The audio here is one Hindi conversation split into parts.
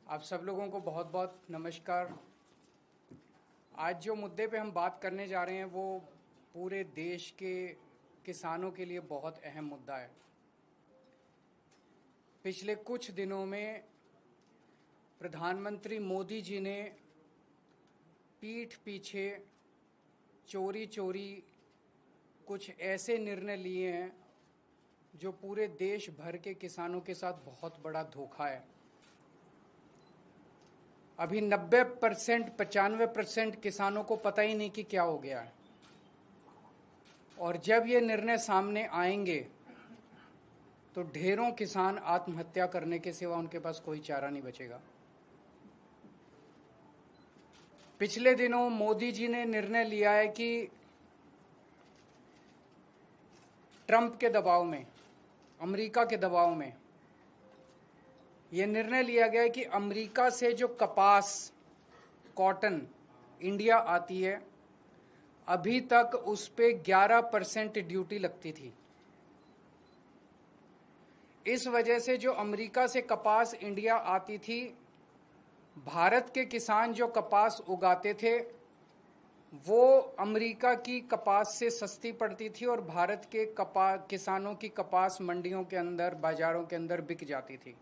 आप सब लोगों को बहुत बहुत नमस्कार। आज जो मुद्दे पे हम बात करने जा रहे हैं वो पूरे देश के किसानों के लिए बहुत अहम मुद्दा है। पिछले कुछ दिनों में प्रधानमंत्री मोदी जी ने पीठ पीछे चोरी चोरी कुछ ऐसे निर्णय लिए हैं जो पूरे देश भर के किसानों के साथ बहुत बड़ा धोखा है। अभी 90% 95% किसानों को पता ही नहीं कि क्या हो गया है, और जब ये निर्णय सामने आएंगे तो ढेरों किसान आत्महत्या करने के सिवा उनके पास कोई चारा नहीं बचेगा। पिछले दिनों मोदी जी ने निर्णय लिया है कि ट्रंप के दबाव में, अमेरिका के दबाव में ये निर्णय लिया गया है कि अमेरिका से जो कपास, कॉटन इंडिया आती है, अभी तक उस पे 11% ड्यूटी लगती थी। इस वजह से जो अमेरिका से कपास इंडिया आती थी, भारत के किसान जो कपास उगाते थे वो अमेरिका की कपास से सस्ती पड़ती थी और भारत के किसानों की कपास मंडियों के अंदर, बाजारों के अंदर बिक जाती थी।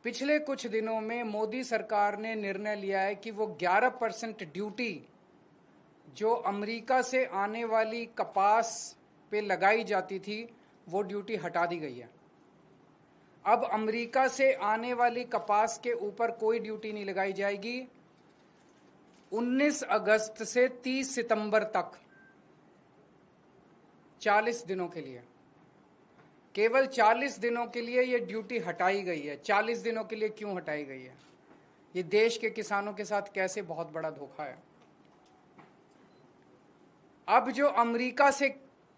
पिछले कुछ दिनों में मोदी सरकार ने निर्णय लिया है कि वो 11% ड्यूटी जो अमेरिका से आने वाली कपास पे लगाई जाती थी वो ड्यूटी हटा दी गई है। अब अमेरिका से आने वाली कपास के ऊपर कोई ड्यूटी नहीं लगाई जाएगी। 19 अगस्त से 30 सितंबर तक 40 दिनों के लिए, केवल 40 दिनों के लिए ये ड्यूटी हटाई गई है। 40 दिनों के लिए क्यों हटाई गई है? ये देश के किसानों के साथ कैसे बहुत बड़ा धोखा है। अब जो अमेरिका से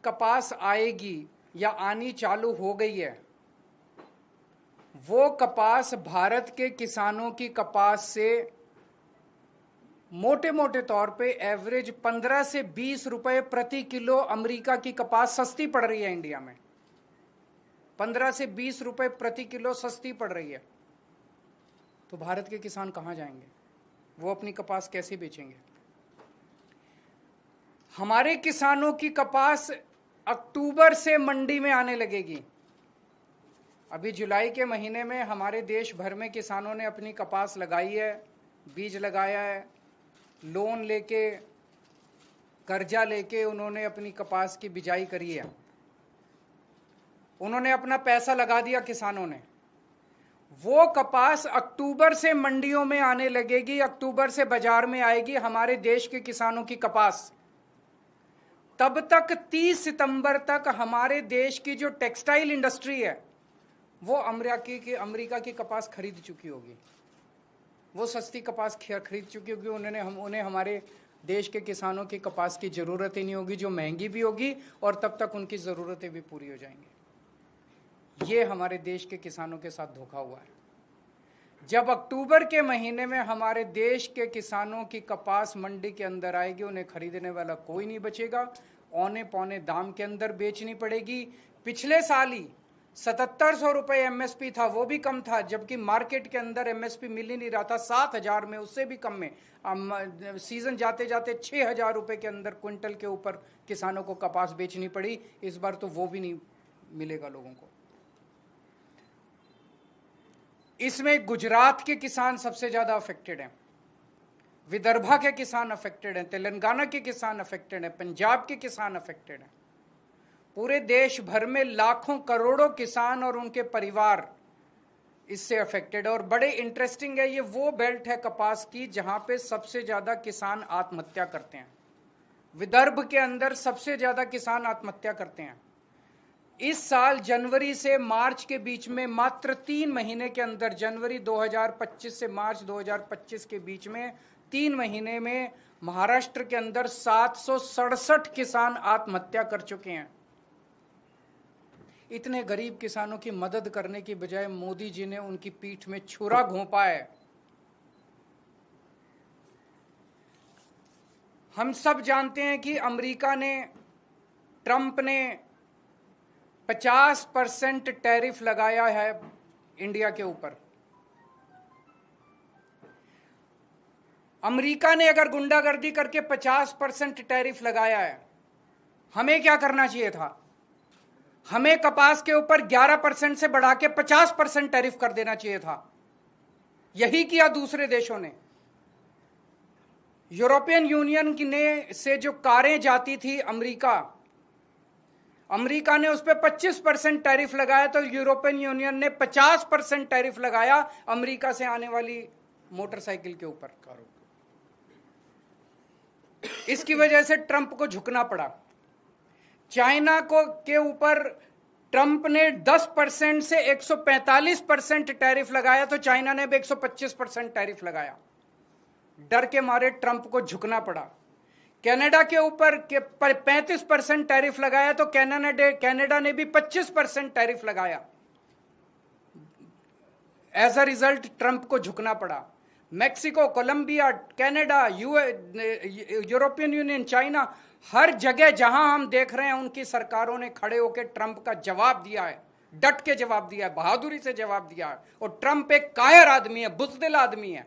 कपास आएगी या आनी चालू हो गई है, वो कपास भारत के किसानों की कपास से मोटे मोटे तौर पे एवरेज 15 से 20 रुपए प्रति किलो अमेरिका की कपास सस्ती पड़ रही है। इंडिया में 15 से 20 रुपए प्रति किलो सस्ती पड़ रही है। तो भारत के किसान कहां जाएंगे? वो अपनी कपास कैसे बेचेंगे? हमारे किसानों की कपास अक्टूबर से मंडी में आने लगेगी। अभी जुलाई के महीने में हमारे देश भर में किसानों ने अपनी कपास लगाई है, बीज लगाया है, लोन लेके, कर्जा लेके उन्होंने अपनी कपास की बिजाई करी है। उन्होंने अपना पैसा लगा दिया किसानों ने। वो कपास अक्टूबर से मंडियों में आने लगेगी, अक्टूबर से बाजार में आएगी हमारे देश के किसानों की कपास। तब तक 30 सितंबर तक हमारे देश की जो टेक्सटाइल इंडस्ट्री है वो अमेरिका की कपास खरीद चुकी होगी। वो सस्ती कपास खरीद चुकी होगी। उन्हें हमारे देश के किसानों की कपास की जरूरत ही नहीं होगी, जो महंगी भी होगी, और तब तक उनकी जरूरतें भी पूरी हो जाएंगी। ये हमारे देश के किसानों के साथ धोखा हुआ है। जब अक्टूबर के महीने में हमारे देश के किसानों की कपास मंडी के अंदर आएगी, उन्हें खरीदने वाला कोई नहीं बचेगा, औने पौने दाम के अंदर बेचनी पड़ेगी। पिछले साल ही 7700 रुपये एमएसपी था, वो भी कम था, जबकि मार्केट के अंदर एमएसपी मिल ही नहीं रहा था। 7000 में, उससे भी कम में सीजन जाते जाते 6000 रुपये के अंदर क्विंटल के ऊपर किसानों को कपास बेचनी पड़ी। इस बार तो वो भी नहीं मिलेगा लोगों को। इसमें गुजरात के किसान सबसे ज्यादा अफेक्टेड हैं, विदर्भा के किसान अफेक्टेड हैं, तेलंगाना के किसान अफेक्टेड हैं, पंजाब के किसान अफेक्टेड हैं। पूरे देश भर में लाखों करोड़ों किसान और उनके परिवार इससे अफेक्टेड है। और बड़े इंटरेस्टिंग है, ये वो बेल्ट है कपास की जहां पे सबसे ज्यादा किसान आत्महत्या करते हैं। विदर्भ के अंदर सबसे ज्यादा किसान आत्महत्या करते हैं। इस साल जनवरी से मार्च के बीच में, मात्र 3 महीने के अंदर, जनवरी 2025 से मार्च 2025 के बीच में 3 महीने में महाराष्ट्र के अंदर 767 किसान आत्महत्या कर चुके हैं। इतने गरीब किसानों की मदद करने की बजाय मोदी जी ने उनकी पीठ में छुरा घोंपा है। हम सब जानते हैं कि अमेरिका ने, ट्रंप ने 50% टैरिफ लगाया है इंडिया के ऊपर। अमेरिका ने अगर गुंडागर्दी करके 50% टैरिफ लगाया है, हमें क्या करना चाहिए था? हमें कपास के ऊपर 11% से बढ़ा के 50% टैरिफ कर देना चाहिए था। यही किया दूसरे देशों ने। यूरोपियन यूनियन की ने से जो कारें जाती थी अमेरिका ने उस पर 25% टैरिफ लगाया, तो यूरोपियन यूनियन ने 50% टैरिफ लगाया अमेरिका से आने वाली मोटरसाइकिल के ऊपर। इसकी वजह से ट्रंप को झुकना पड़ा। चाइना को के ऊपर ट्रंप ने 10% से 145% टैरिफ लगाया, तो चाइना ने भी 125% टैरिफ लगाया। डर के मारे ट्रंप को झुकना पड़ा। कनाडा के ऊपर 35% टैरिफ लगाया, तो कनाडा ने भी 25% टैरिफ लगाया। एज अ रिजल्ट ट्रंप को झुकना पड़ा। Mexico, Colombia, Canada, European Union, China, हर जगह जहां हम देख रहे हैं उनकी सरकारों ने खड़े होकर ट्रंप का जवाब दिया है, डट के जवाब दिया है, बहादुरी से जवाब दिया है। और ट्रंप एक कायर आदमी है, बुज़दिल आदमी है।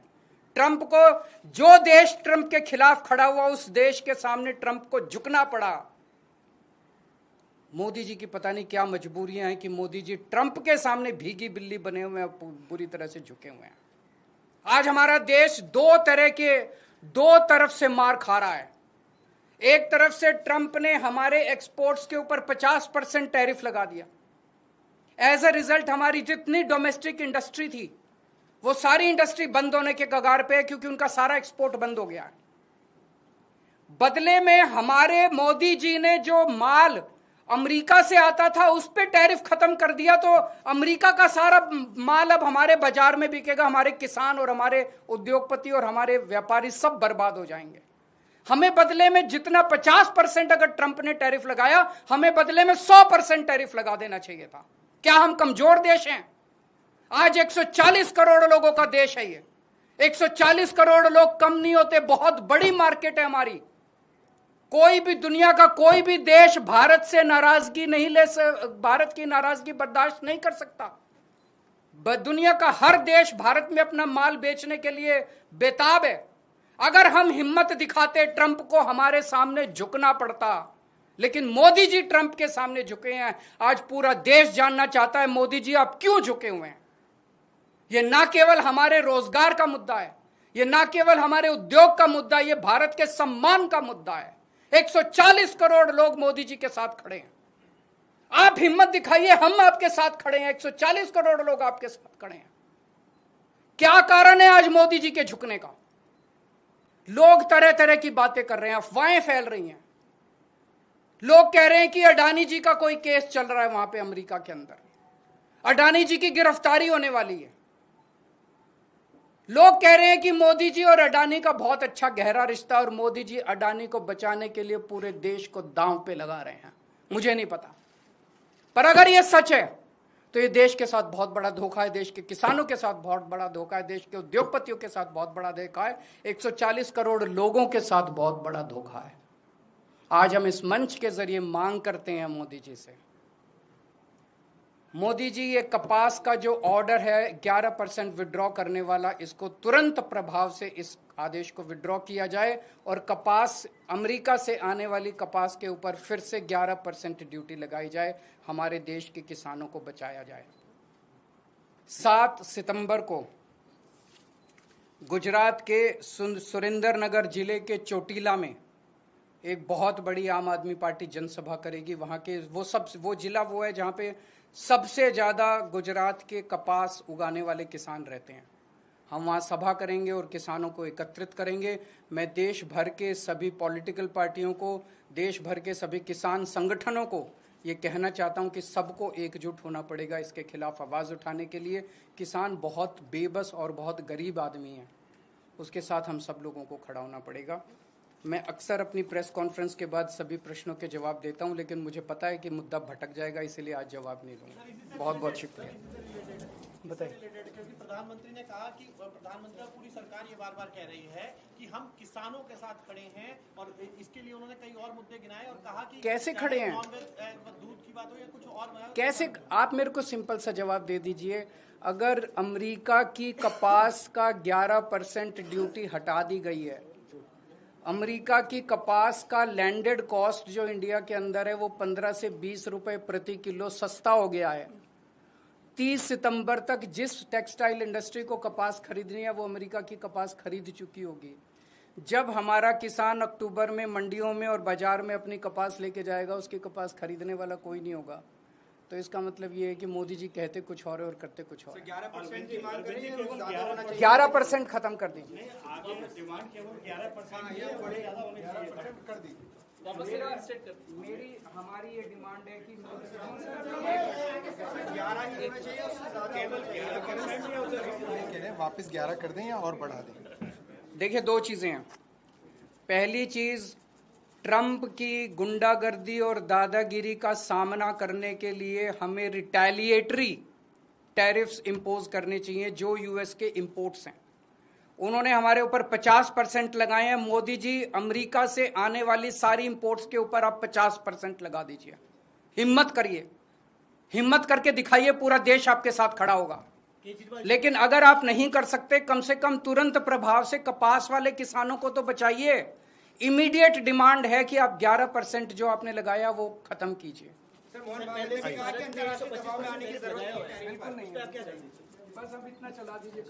ट्रंप को, जो देश ट्रंप के खिलाफ खड़ा हुआ, उस देश के सामने ट्रंप को झुकना पड़ा। मोदी जी की पता नहीं क्या मजबूरियां हैं कि मोदी जी ट्रंप के सामने भीगी बिल्ली बने हुए हैं, बुरी तरह से झुके हुए हैं। आज हमारा देश दो तरफ से मार खा रहा है। एक तरफ से ट्रंप ने हमारे एक्सपोर्ट्स के ऊपर 50% टैरिफ लगा दिया। एज अ रिजल्ट हमारी जितनी डोमेस्टिक इंडस्ट्री थी, वो सारी इंडस्ट्री बंद होने के कगार पे है, क्योंकि उनका सारा एक्सपोर्ट बंद हो गया है। बदले में हमारे मोदी जी ने जो माल अमेरिका से आता था उस पे टैरिफ खत्म कर दिया, तो अमेरिका का सारा माल अब हमारे बाजार में बिकेगा। हमारे किसान और हमारे उद्योगपति और हमारे व्यापारी सब बर्बाद हो जाएंगे। हमें बदले में जितना 50% अगर ट्रंप ने टैरिफ लगाया, हमें बदले में 100% टैरिफ लगा देना चाहिए था। क्या हम कमजोर देश हैं? आज 140 करोड़ लोगों का देश है ये। 140 करोड़ लोग कम नहीं होते, बहुत बड़ी मार्केट है हमारी। कोई भी दुनिया का कोई भी देश भारत से नाराजगी नहीं भारत की नाराजगी बर्दाश्त नहीं कर सकता। दुनिया का हर देश भारत में अपना माल बेचने के लिए बेताब है। अगर हम हिम्मत दिखाते, ट्रंप को हमारे सामने झुकना पड़ता, लेकिन मोदी जी ट्रंप के सामने झुके हैं। आज पूरा देश जानना चाहता है मोदी जी आप क्यों झुके हुए हैं। यह ना केवल हमारे रोजगार का मुद्दा है, यह ना केवल हमारे उद्योग का मुद्दा है, यह भारत के सम्मान का मुद्दा है। 140 करोड़ लोग मोदी जी के साथ खड़े हैं। आप हिम्मत दिखाइए, हम आपके साथ खड़े हैं। 140 करोड़ लोग आपके साथ खड़े हैं। क्या कारण है आज मोदी जी के झुकने का? लोग तरह तरह की बातें कर रहे हैं, अफवाहें फैल रही हैं। लोग कह रहे हैं कि अडानी जी का कोई केस चल रहा है वहां पे अमेरिका के अंदर, अडानी जी की गिरफ्तारी होने वाली है। लोग कह रहे हैं कि मोदी जी और अडानी का बहुत अच्छा गहरा रिश्ता, और मोदी जी अडानी को बचाने के लिए पूरे देश को दांव पे लगा रहे हैं। मुझे नहीं पता, पर अगर यह सच है तो ये देश के साथ बहुत बड़ा धोखा है, देश के किसानों के साथ बहुत बड़ा धोखा है, देश के उद्योगपतियों के साथ बहुत बड़ा धोखा है, 140 करोड़ लोगों के साथ बहुत बड़ा धोखा है। आज हम इस मंच के जरिए मांग करते हैं मोदी जी से, मोदी जी ये कपास का जो ऑर्डर है 11% विड्रॉ करने वाला, इसको तुरंत प्रभाव से इस आदेश को विड्रॉ किया जाए और कपास, अमेरिका से आने वाली कपास के ऊपर फिर से 11% ड्यूटी लगाई जाए, हमारे देश के किसानों को बचाया जाए। 7 सितंबर को गुजरात के सुरेंद्रनगर जिले के चोटीला में एक बहुत बड़ी आम आदमी पार्टी जनसभा करेगी। वहाँ के वो जिला वो है जहाँ पे सबसे ज़्यादा गुजरात के कपास उगाने वाले किसान रहते हैं। हम वहाँ सभा करेंगे और किसानों को एकत्रित करेंगे। मैं देश भर के सभी पॉलिटिकल पार्टियों को, देश भर के सभी किसान संगठनों को ये कहना चाहता हूँ कि सबको एकजुट होना पड़ेगा इसके खिलाफ आवाज़ उठाने के लिए। किसान बहुत बेबस और बहुत गरीब आदमी है, उसके साथ हम सब लोगों को खड़ा होना पड़ेगा। मैं अक्सर अपनी प्रेस कॉन्फ्रेंस के बाद सभी प्रश्नों के जवाब देता हूं, लेकिन मुझे पता है कि मुद्दा भटक जाएगा, इसलिए आज जवाब नहीं दूंगा। बहुत बहुत शुक्रिया। बताइए। क्योंकि प्रधानमंत्री ने कहा कि प्रधानमंत्री और पूरी सरकार ये बार बार कह रही है कि हम किसानों के साथ खड़े हैं, और इसके लिए उन्होंने कई और मुद्दे गिनाए और कहा कि कैसे खड़े हैं, दूध की बात हो या कुछ और, कैसे? आप मेरे को सिंपल सा जवाब दे दीजिए। अगर अमेरिका की कपास का 11% ड्यूटी हटा दी गई है, अमेरिका की कपास का लैंडेड कॉस्ट जो इंडिया के अंदर है वो 15 से 20 रुपए प्रति किलो सस्ता हो गया है। 30 सितंबर तक जिस टेक्सटाइल इंडस्ट्री को कपास खरीदनी है वो अमेरिका की कपास खरीद चुकी होगी। जब हमारा किसान अक्टूबर में मंडियों में और बाजार में अपनी कपास लेके जाएगा, उसकी कपास खरीदने वाला कोई नहीं होगा। तो इसका मतलब ये है कि मोदी जी कहते कुछ और और करते कुछ और। 11% की मांग कर रही है, वो ज़्यादा होना चाहिए। 11% खत्म कर दीजिए। आगे डिमांड केवल 11% कर दी। मेरी हमारी ये डिमांड है कि 11 ही होना चाहिए, केवल वापस 11 कर दें या और बढ़ा दें। देखिए, दो चीजें हैं। पहली चीज, ट्रंप की गुंडागर्दी और दादागिरी का सामना करने के लिए हमें रिटेलिएटरी टैरिफ्स इंपोज करने चाहिए जो यूएस के इंपोर्ट्स हैं। उन्होंने हमारे ऊपर 50% लगाए हैं। मोदी जी, अमेरिका से आने वाली सारी इंपोर्ट्स के ऊपर आप 50% लगा दीजिए। हिम्मत करिए, हिम्मत करके दिखाइए, पूरा देश आपके साथ खड़ा होगा। लेकिन अगर आप नहीं कर सकते, कम से कम तुरंत प्रभाव से कपास वाले किसानों को तो बचाइए। इमीडिएट डिमांड है कि आप 11% जो आपने लगाया वो खत्म कीजिए। बिल्कुल नहीं, बस अब इतना चला दीजिए।